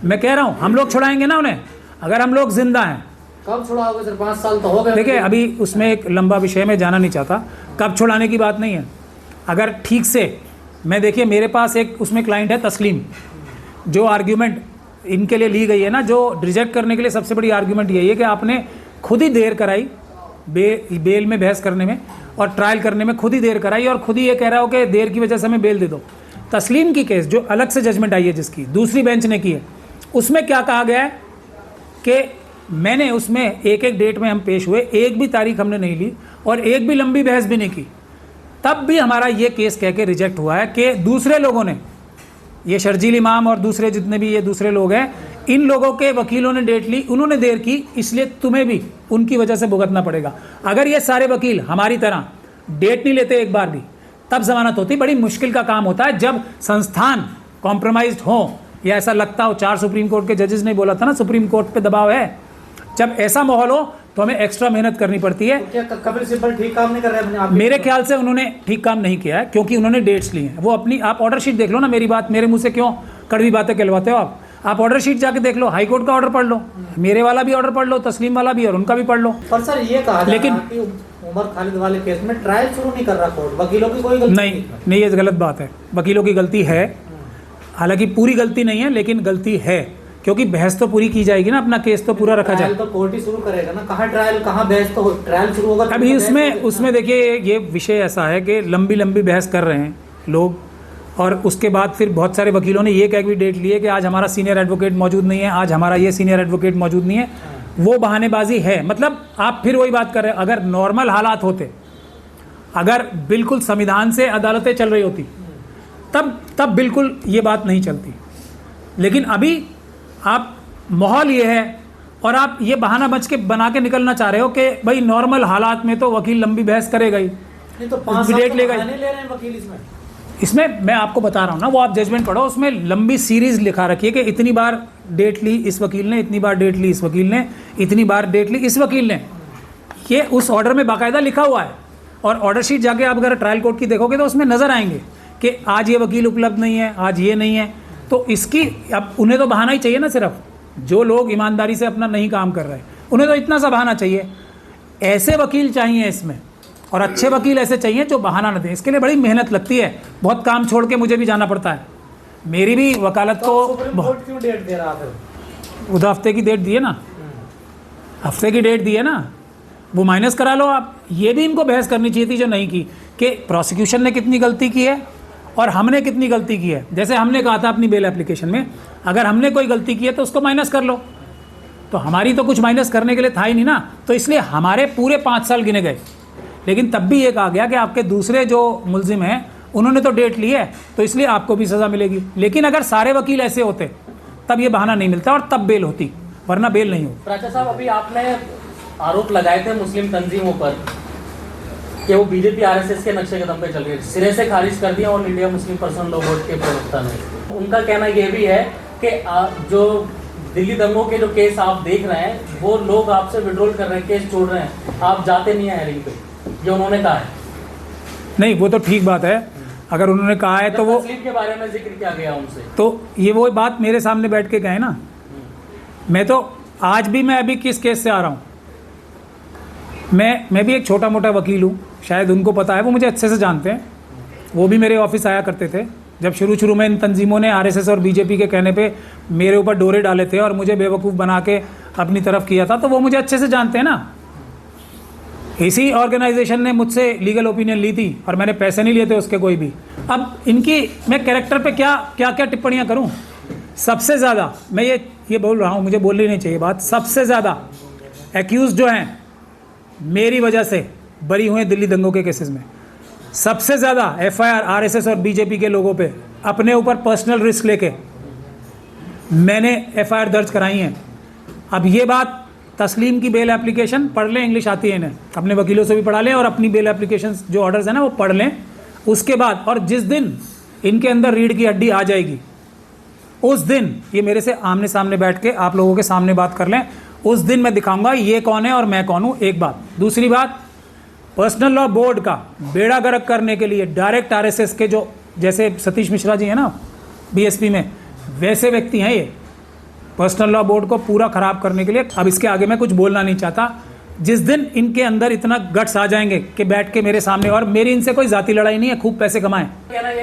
मैं कह रहा हूँ हम लोग छुड़ाएंगे ना उन्हें, अगर हम लोग जिंदा हैं। कब छुड़ाओगे सर? 5 साल तो हो गए। देखिए अभी उसमें एक लंबा विषय में जाना नहीं चाहता, कब छुड़ाने की बात नहीं है। अगर ठीक से मैं, देखिए मेरे पास एक उसमें क्लाइंट है तस्लीम, जो आर्ग्यूमेंट इनके लिए ली गई है ना, जो रिजेक्ट करने के लिए सबसे बड़ी आर्ग्यूमेंट यही है कि आपने खुद ही देर कराई बेल में बहस करने में और ट्रायल करने में, खुद ही देर कराई और खुद ही ये कह रहा हो कि देर की वजह से हमें बेल दे दो। तस्लीम की केस जो अलग से जजमेंट आई है, जिसकी दूसरी बेंच ने की है, उसमें क्या कहा गया है कि मैंने उसमें एक एक डेट में हम पेश हुए, एक भी तारीख हमने नहीं ली और एक भी लंबी बहस भी नहीं की, तब भी हमारा ये केस कह के रिजेक्ट हुआ है कि दूसरे लोगों ने, ये शर्जील इमाम और दूसरे जितने भी ये दूसरे लोग हैं, इन लोगों के वकीलों ने डेट ली, उन्होंने देर की, इसलिए तुम्हें भी उनकी वजह से भुगतना पड़ेगा। अगर ये सारे वकील हमारी तरह डेट नहीं लेते एक बार भी, तब जमानत होती। बड़ी मुश्किल का काम होता है जब संस्थान कॉम्प्रोमाइज्ड हो या ऐसा लगता हो। 4 सुप्रीम कोर्ट के जजेस ने बोला था ना, सुप्रीम कोर्ट पे दबाव है। जब ऐसा माहौल हो तो हमें एक्स्ट्रा मेहनत करनी पड़ती है। तो क्या कपिल सिब्बल ठीक काम नहीं कर रहे हैं? मेरे ख्याल से उन्होंने ठीक काम नहीं किया है, क्योंकि उन्होंने डेट्स ली हैं। वो अपनी, आप ऑर्डर शीट देख लो ना, मेरी बात, मेरे मुंह से क्यों कड़वी बातें कहलवाते हो आप ऑर्डर शीट जाके देख लो, हाई कोर्ट का ऑर्डर पढ़ लो, मेरे वाला भी ऑर्डर पढ़ लो, तस्लीम वाला भी और उनका भी पढ़ लो। पर सर ये कहा लेकिन कि उमर खालिद वाले केस में ट्रायल शुरू नहीं कर रहा कोर्ट, वकीलों की कोई गलती नहीं, ये गलत बात है। वकीलों की गलती है, हालांकि पूरी गलती नहीं है, लेकिन गलती है, क्योंकि बहस तो पूरी की जाएगी ना, अपना केस तो पूरा रखा जाए। तो कोर्ट ही शुरू करेगा ना, कहाँ ट्रायल कहाँ बहस, तो ट्रायल शुरू होगा। अभी उसमें देखिए ये विषय ऐसा है कि लंबी लंबी बहस कर रहे हैं लोग, और उसके बाद फिर बहुत सारे वकीलों ने ये कह भी डेट ली है कि आज हमारा सीनियर एडवोकेट मौजूद नहीं है, आज हमारा ये सीनियर एडवोकेट मौजूद नहीं है। वो बहानेबाजी है। मतलब आप फिर वही बात कर रहे हैं, अगर नॉर्मल हालात होते, अगर बिल्कुल संविधान से अदालतें चल रही होती, तब बिल्कुल ये बात नहीं चलती। लेकिन अभी आप माहौल ये है और आप ये बहाना बना के निकलना चाह रहे हो कि भाई नॉर्मल हालात में तो वकील लंबी बहस करेगा ही, नहीं तो 5 साल डेट लेगा। ले रहे हैं वकील इसमें मैं आपको बता रहा हूँ ना, वो आप जजमेंट पढ़ो, उसमें लंबी सीरीज लिखा रखी है कि इतनी बार डेट ली इस वकील ने, इतनी बार डेट ली इस वकील ने, इतनी बार डेट ली इस वकील ने। ये उस ऑर्डर में बाकायदा लिखा हुआ है। और ऑर्डर शीट जाके आप अगर ट्रायल कोर्ट की देखोगे तो उसमें नजर आएंगे कि आज ये वकील उपलब्ध नहीं है, आज ये नहीं है। तो इसकी, अब उन्हें तो बहाना ही चाहिए ना, सिर्फ जो लोग ईमानदारी से अपना नहीं काम कर रहे उन्हें तो इतना सा बहाना चाहिए। ऐसे वकील चाहिए इसमें, और अच्छे वकील ऐसे चाहिए जो बहाना न दें। इसके लिए बड़ी मेहनत लगती है, बहुत काम छोड़ के मुझे भी जाना पड़ता है। मेरी भी वकालत तो क्यों डेट दे रहा था? उधर हफ्ते की डेट दी है ना, हफ्ते की डेट दी है ना, वो माइनस करा लो आप। ये भी इनको बहस करनी चाहिए थी जो नहीं की, कि प्रोसिक्यूशन ने कितनी गलती की है और हमने कितनी गलती की है। जैसे हमने कहा था अपनी बेल एप्लीकेशन में, अगर हमने कोई गलती की है तो उसको माइनस कर लो, तो हमारी तो कुछ माइनस करने के लिए था ही नहीं ना, तो इसलिए हमारे पूरे 5 साल गिने गए। लेकिन तब भी ये कहा गया कि आपके दूसरे जो मुलजिम हैं उन्होंने तो डेट ली है, तो इसलिए आपको भी सज़ा मिलेगी। लेकिन अगर सारे वकील ऐसे होते तब ये बहाना नहीं मिलता और तब बेल होती, वरना बेल नहीं होती। प्राचा साहब, अभी आपने आरोप लगाए थे मुस्लिम तंजीमों पर कि वो बीजेपी आरएसएस के नक्शे कदम पे चल रही है, सिरे से खारिज कर दिया all India Muslim personal law board के प्रवक्ता ने। उनका कहना ये भी है कि जो दिल्ली दंगों के जो केस आप देख रहे हैं, वो लोग आपसे विड्रॉल कर रहे हैं, केस छोड़ रहे हैं, आप जाते नहीं हैं हेयरिंग पे, ये उन्होंने कहा है। नहीं, वो तो ठीक बात है, अगर उन्होंने कहा है तो वो तस्लीम के बारे में जिक्र किया गया उनसे, तो ये वो बात मेरे सामने बैठ के कहे ना। मैं तो आज भी, मैं अभी किस केस से आ रहा हूँ, मैं भी एक छोटा मोटा वकील हूँ, शायद उनको पता है, वो मुझे अच्छे से जानते हैं। वो भी मेरे ऑफिस आया करते थे जब शुरू में इन तंजीमों ने आरएसएस और बीजेपी के कहने पे मेरे ऊपर डोरे डाले थे और मुझे बेवकूफ़ बना के अपनी तरफ किया था, तो वो मुझे अच्छे से जानते हैं ना। इसी ऑर्गेनाइजेशन ने मुझसे लीगल ओपिनियन ली थी और मैंने पैसे नहीं लिए थे उसके कोई भी। अब इनकी मैं कैरेक्टर पे क्या टिप्पणियाँ करूँ। सबसे ज़्यादा मैं ये बोल रहा हूँ, मुझे बोलनी नहीं चाहिए बात, सबसे ज़्यादा एक्यूज जो हैं मेरी वजह से बरी हुए दिल्ली दंगों के केसेस में, सबसे ज़्यादा एफआईआर आरएसएस और बीजेपी के लोगों पे अपने ऊपर पर्सनल रिस्क लेके मैंने एफआईआर दर्ज कराई हैं। अब ये बात, तस्लीम की बेल एप्लीकेशन पढ़ लें, इंग्लिश आती है इन्हें, अपने वकीलों से भी पढ़ा लें और अपनी बेल एप्लीकेशन जो ऑर्डर्स हैं ना वो पढ़ लें। उसके बाद, और जिस दिन इनके अंदर रीढ़ की हड्डी आ जाएगी उस दिन ये मेरे से आमने सामने बैठ के आप लोगों के सामने बात कर लें। उस दिन मैं दिखाऊंगा ये कौन है और मैं कौन हूँ, एक बात। दूसरी बात, पर्सनल लॉ बोर्ड का बेड़ा गर्क करने के लिए डायरेक्ट आरएसएस के जो, जैसे सतीश मिश्रा जी हैं ना बीएसपी में, वैसे व्यक्ति हैं ये, पर्सनल लॉ बोर्ड को पूरा खराब करने के लिए। अब इसके आगे मैं कुछ बोलना नहीं चाहता। जिस दिन इनके अंदर इतना गट्स आ जाएंगे कि बैठ के मेरे सामने, और मेरी इनसे कोई जाति लड़ाई नहीं है, खूब पैसे कमाएं,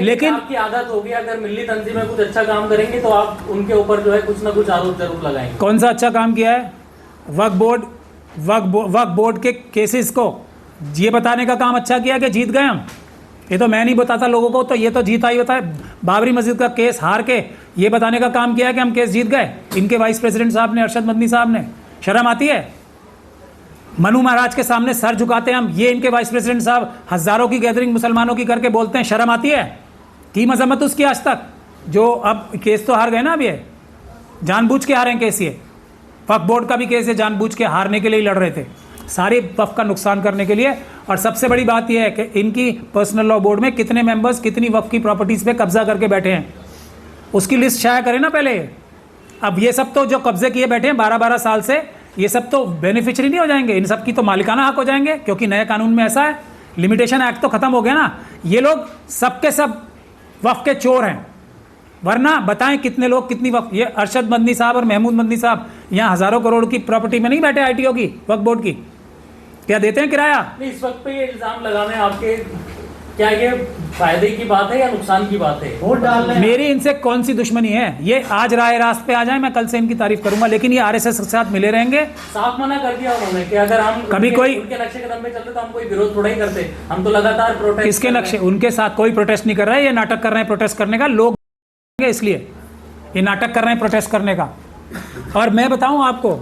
लेकिन आपकी आदत होगी अगर मिली तंजीमें कुछ अच्छा काम करेंगे तो आप उनके ऊपर जो है कुछ ना कुछ आरोप जरूर लगाएंगे। कौन सा अच्छा काम किया है? वक्फ बोर्ड के केसेस को ये बताने का काम अच्छा किया कि जीत गए हम। ये तो मैं नहीं बताता लोगों को, तो ये तो जीता ही होता है। बाबरी मस्जिद का केस हार के ये बताने का काम किया है कि हम केस जीत गए। इनके वाइस प्रेसिडेंट साहब ने, अरशद मदनी साहब ने। शर्म आती है? मनु महाराज के सामने सर झुकाते हैं हम, ये इनके वाइस प्रेसिडेंट साहब हजारों की गैदरिंग मुसलमानों की करके बोलते हैं। शर्म आती है? की मजम्मत उसकी आज तक, जो अब केस तो हार गए ना। अब ये जानबूझ के हारे केस, ये वक्फ बोर्ड का भी केस है, जानबूझ के हारने के लिए ही लड़ रहे थे, सारे वक्फ का नुकसान करने के लिए। और सबसे बड़ी बात यह है कि इनकी पर्सनल लॉ बोर्ड में कितने मेंबर्स कितनी वक्फ की प्रॉपर्टीज पे कब्जा करके बैठे हैं, उसकी लिस्ट शाया करें ना पहले। अब ये सब तो जो कब्जे किए बैठे हैं 12-12 साल से, ये सब तो बेनिफिशियरी नहीं हो जाएंगे, इन सब की तो मालिकाना हक हो जाएंगे, क्योंकि नए कानून में ऐसा है। लिमिटेशन एक्ट तो खत्म हो गया ना। ये लोग सबके सब वक्फ के चोर हैं। वरना बताएं कितने लोग कितनी वक्फ, ये अरशद मदनी साहब और महमूद मदनी साहब यहाँ हजारों करोड़ की प्रॉपर्टी में नहीं बैठे आईटीओ की, वक्फ बोर्ड की, क्या देते हैं किराया? नहीं, इस वक्त पे ये इल्जाम लगाने आपके, क्या ये फायदे की बात है या नुकसान की बात है? वोट डालने मेरी इनसे कौन सी दुश्मनी है? ये आज राय रास्त पे आ जाए, मैं कल से इनकी तारीफ करूंगा, लेकिन ये आरएसएस के साथ मिले रहेंगे। साफ मना कर दिया उन्होंने कि अगर हम कभी कोई उनके नक्शे कदम पे चलते तो हम कोई विरोध थोड़ा ही करते, हम तो लगातार प्रोटेस्ट। किसके नक्शे? उनके साथ कोई प्रोटेस्ट नहीं कर रहा है, ये नाटक कर रहे हैं प्रोटेस्ट करने का। लोग इसलिए ये नाटक कर रहे हैं प्रोटेस्ट करने का। और मैं बताऊं आपको,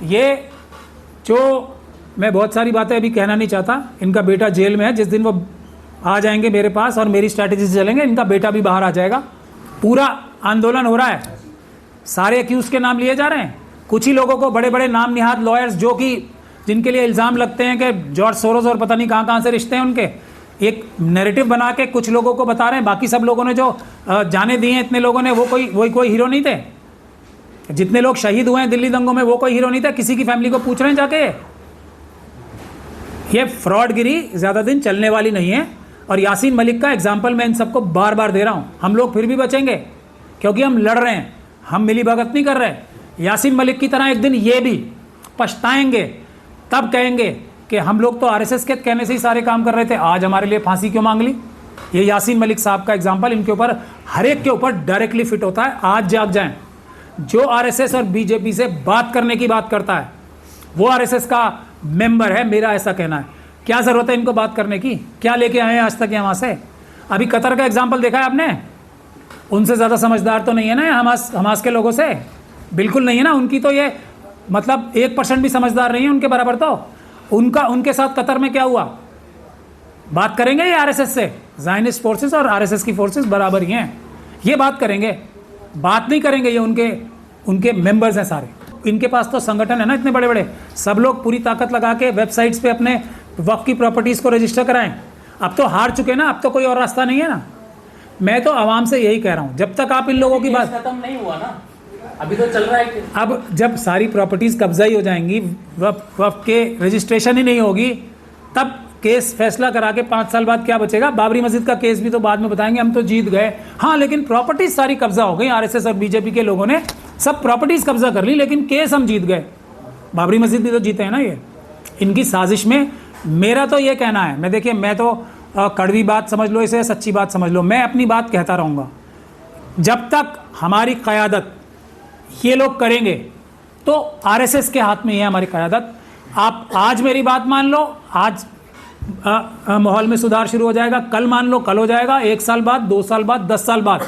ये जो मैं बहुत सारी बातें अभी कहना नहीं चाहता। इनका बेटा जेल में है, जिस दिन वो आ जाएंगे मेरे पास और मेरी स्ट्रैटेजी से चलेंगे, इनका बेटा भी बाहर आ जाएगा। पूरा आंदोलन हो रहा है, सारे एक्यूज के नाम लिए जा रहे हैं। कुछ ही लोगों को, बड़े बड़े नाम निहाद लॉयर्स, जो कि जिनके लिए इल्ज़ाम लगते हैं कि जॉर्ज सोरोस और पता नहीं कहाँ से रिश्ते हैं उनके, एक नैरेटिव बना के कुछ लोगों को बता रहे हैं। बाकी सब लोगों ने जो जाने दिए हैं, इतने लोगों ने, वो कोई हीरो नहीं थे। जितने लोग शहीद हुए हैं दिल्ली दंगों में, वो कोई हीरो नहीं थे। किसी की फैमिली को पूछ रहे हैं जाके। ये फ्रॉडगिरी ज़्यादा दिन चलने वाली नहीं है। और यासीन मलिक का एग्जाम्पल मैं इन सबको बार बार दे रहा हूँ। हम लोग फिर भी बचेंगे, क्योंकि हम लड़ रहे हैं, हम मिली भगत नहीं कर रहे। यासीन मलिक की तरह एक दिन ये भी पछताएंगे, तब कहेंगे कि हम लोग तो आरएसएस के कहने से ही सारे काम कर रहे थे, आज हमारे लिए फांसी क्यों मांग ली। ये यासीन मलिक साहब का एग्जाम्पल इनके ऊपर, हर एक के ऊपर डायरेक्टली फिट होता है। आज जाग जाएं। जो आरएसएस और बीजेपी से बात करने की बात करता है वो आरएसएस का मेंबर है, मेरा ऐसा कहना है। क्या जरूरत है इनको बात करने की? क्या लेके आए हैं आज तक यहाँ से? अभी कतर का एग्जाम्पल देखा है आपने? उनसे ज़्यादा समझदार तो नहीं है ना हमास के लोगों से, बिल्कुल नहीं है ना। उनकी तो ये मतलब 1% भी समझदार नहीं है उनके बराबर। तो उनके साथ कतर में क्या हुआ? बात करेंगे ये आरएसएस से? ज़ायनिस्ट फोर्सेस और आरएसएस की फोर्सेस बराबर ही हैं, ये बात करेंगे? बात नहीं करेंगे। ये उनके मेंबर्स हैं सारे। इनके पास तो संगठन है ना इतने बड़े बड़े, सब लोग पूरी ताकत लगा के वेबसाइट्स पे अपने वक्फ की प्रॉपर्टीज़ को रजिस्टर कराएं। अब तो हार चुके ना, अब तो कोई और रास्ता नहीं है ना। मैं तो आवाम से यही कह रहा हूँ, जब तक आप इन लोगों की बात, खत्म नहीं हुआ ना, अभी तो चल रहा है। अब जब सारी प्रॉपर्टीज़ कब्जा ही हो जाएंगी, वक्फ के रजिस्ट्रेशन ही नहीं होगी, तब केस फैसला करा के 5 साल बाद क्या बचेगा? बाबरी मस्जिद का केस भी तो बाद में बताएंगे हम तो जीत गए। हाँ, लेकिन प्रॉपर्टीज सारी कब्जा हो गई। आरएसएस और बीजेपी के लोगों ने सब प्रॉपर्टीज कब्जा कर ली, लेकिन केस हम जीत गए। बाबरी मस्जिद भी तो जीते हैं ना। ये इनकी साजिश में मेरा तो ये कहना है, मैं देखिए, मैं तो कड़वी बात समझ लो इसे, सच्ची बात समझ लो, मैं अपनी बात कहता रहूँगा। जब तक हमारी क़यादत ये लोग करेंगे तो आरएसएस के हाथ में ही है हमारी क़यादत। आप आज मेरी बात मान लो, आज माहौल में सुधार शुरू हो जाएगा, कल मान लो कल हो जाएगा, 1 साल बाद, 2 साल बाद, 10 साल बाद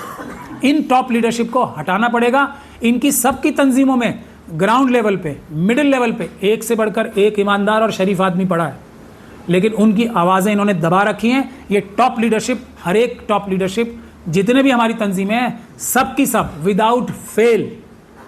इन टॉप लीडरशिप को हटाना पड़ेगा। इनकी सबकी तंजीमों में ग्राउंड लेवल पे, मिडिल लेवल पे एक से बढ़कर एक ईमानदार और शरीफ आदमी पड़ा है, लेकिन उनकी आवाज़ें इन्होंने दबा रखी हैं। ये टॉप लीडरशिप, हर एक टॉप लीडरशिप, जितने भी हमारी तंजीमें हैं, सब की सब विदाउट फेल,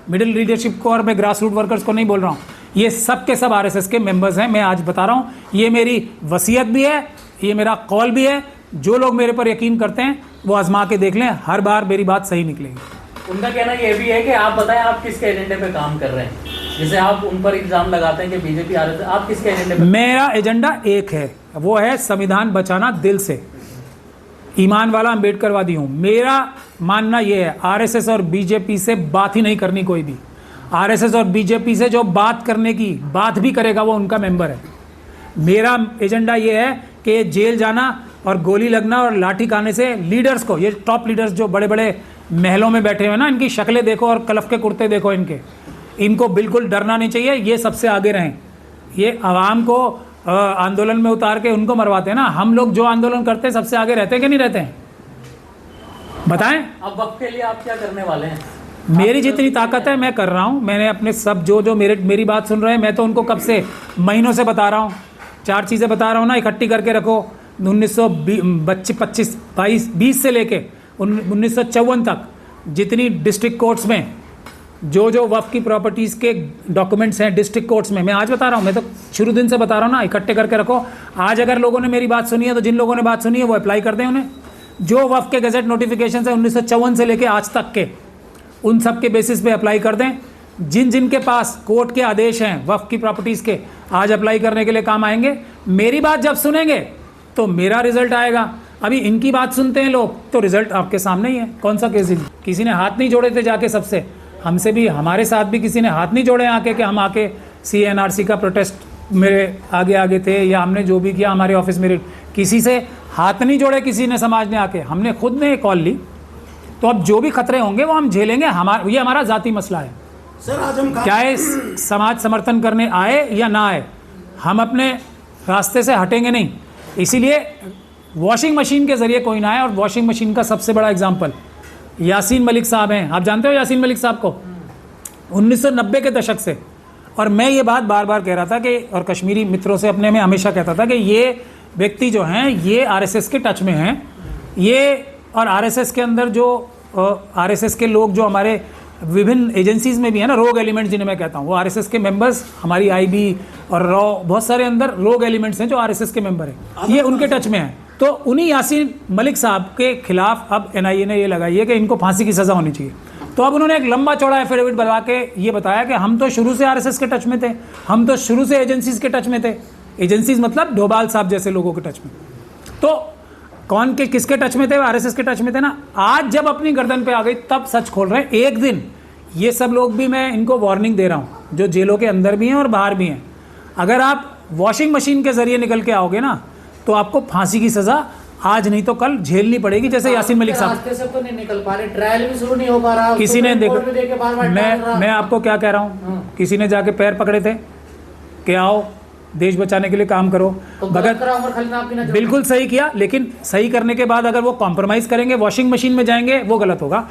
मिडिल लीडरशिप को और मैं ग्रास रूट वर्कर्स को नहीं बोल रहा हूँ, ये सब के सब आरएसएस के मेंबर्स हैं। मैं आज बता रहा हूँ, ये मेरी वसीयत भी है, ये मेरा कॉल भी है। जो लोग मेरे पर यकीन करते हैं वो आजमा के देख लें, हर बार मेरी बात सही निकलेगी। उनका कहना ये भी है कि आप बताएं आप किसके एजेंडे पे काम कर रहे हैं, जैसे आप उन पर इल्जाम लगाते हैं कि बीजेपी आरएसएस, आप किसके एजेंडे पे? मेरा एजेंडा एक है, वो है संविधान बचाना दिल से। ईमान वाला अम्बेडकरवादी हूँ। मेरा मानना ये है, आरएसएस और बीजेपी से बात ही नहीं करनी कोई भी। आरएसएस और बीजेपी से जो बात करने की बात भी करेगा वो उनका मेंबर है। मेरा एजेंडा ये है कि जेल जाना और गोली लगना और लाठी खाने से लीडर्स को, ये टॉप लीडर्स जो बड़े बड़े महलों में बैठे हुए ना, इनकी शक्लें देखो और कलफ के कुर्ते देखो इनको बिल्कुल डरना नहीं चाहिए। ये सबसे आगे रहें। ये आवाम को आंदोलन में उतार के उनको मरवाते हैं ना। हम लोग जो आंदोलन करते हैं सबसे आगे रहते हैं कि नहीं रहते हैं, बताएं। अब वक्त के लिए आप क्या करने वाले हैं? मेरी जितनी ताकत है मैं कर रहा हूं। मैंने अपने सब जो मेरी बात सुन रहे हैं, मैं तो उनको कब से महीनों से बता रहा हूं। 4 चीज़ें बता रहा हूं ना, इकट्ठी करके रखो। 1920 से लेके 1954 तक जितनी डिस्ट्रिक्ट कोर्ट्स में जो वक्फ की प्रॉपर्टीज़ के डॉक्यूमेंट्स हैं डिस्ट्रिक्ट कोर्ट्स में, मैं आज बता रहा हूँ, मैं तो शुरू दिन से बता रहा हूँ ना, इकट्ठे करके रखो। आज अगर लोगों ने मेरी बात सुनी है तो जिन लोगों ने बात सुनी है वो अप्लाई कर दें उन्हें। जो वक्फ के गजट नोटिफिकेशन है 1954 से लेके आज तक के, उन सब के बेसिस पे अप्लाई कर दें। जिन के पास कोर्ट के आदेश हैं वक्फ की प्रॉपर्टीज़ के, आज अप्लाई करने के लिए काम आएंगे। मेरी बात जब सुनेंगे तो मेरा रिजल्ट आएगा। अभी इनकी बात सुनते हैं लोग तो रिजल्ट आपके सामने ही है। कौन सा केस? किसी ने हाथ नहीं जोड़े थे जाके सबसे, हमसे भी, हमारे साथ भी किसी ने हाथ नहीं जोड़े आके कि हम आके CNRC का प्रोटेस्ट मेरे आगे थे, या हमने जो भी किया हमारे ऑफिस में, किसी से हाथ नहीं जोड़े किसी ने, समाज ने आके, हमने खुद ने कॉल ली। तो अब जो भी खतरे होंगे वो हम झेलेंगे। ये हमारा जाती मसला है सर। आज हम चाहे समाज समर्थन करने आए या ना आए, हम अपने रास्ते से हटेंगे नहीं। इसीलिए वॉशिंग मशीन के जरिए कोई ना आए। और वॉशिंग मशीन का सबसे बड़ा एग्जाम्पल यासीन मलिक साहब हैं। आप जानते हो यासीन मलिक साहब को? 1990 के दशक से, और मैं ये बात बार बार कह रहा था कि, और कश्मीरी मित्रों से अपने में हमेशा कहता था कि ये व्यक्ति जो हैं ये RSS के टच में हैं। ये और RSS के अंदर जो RSS के लोग जो हमारे विभिन्न एजेंसीज में भी है ना, रोग एलिमेंट्स जिन्हें मैं कहता हूँ, वो RSS के मेंबर्स, हमारी IB और रॉ, बहुत सारे अंदर रोग एलिमेंट्स हैं जो RSS के मेंबर हैं, ये उनके टच में हैं। तो उन्हीं यासीन मलिक साहब के खिलाफ अब NIA ने ये लगाई है कि इनको फांसी की सज़ा होनी चाहिए। तो अब उन्होंने एक लंबा चौड़ा एफिडेविट बनवा के ये बताया कि हम तो शुरू से RSS के टच में थे, हम तो शुरू से एजेंसीज के टच में थे। एजेंसीज मतलब डोभाल साहब जैसे लोगों के टच में। तो कौन के किसके टच में थे? RSS के टच में थे ना। आज जब अपनी गर्दन पे आ गई तब सच खोल रहे हैं। एक दिन ये सब लोग भी, मैं इनको वार्निंग दे रहा हूँ, जो जेलों के अंदर भी हैं और बाहर भी हैं, अगर आप वॉशिंग मशीन के जरिए निकल के आओगे ना तो आपको फांसी की सजा आज नहीं तो कल झेलनी पड़ेगी, जैसे यासीन मलिक साहब। रास्ते से तो नहीं निकल पा रहे, ट्रायल भी शुरू नहीं हो पा रहा। किसी ने देखो, मैं आपको क्या कह रहा हूँ, किसी ने जाके पैर पकड़े थे कि आओ देश बचाने के लिए काम करो। बिल्कुल सही किया, लेकिन सही करने के बाद अगर वो कॉम्प्रोमाइज करेंगे, वॉशिंग मशीन में जाएंगे, वो गलत होगा।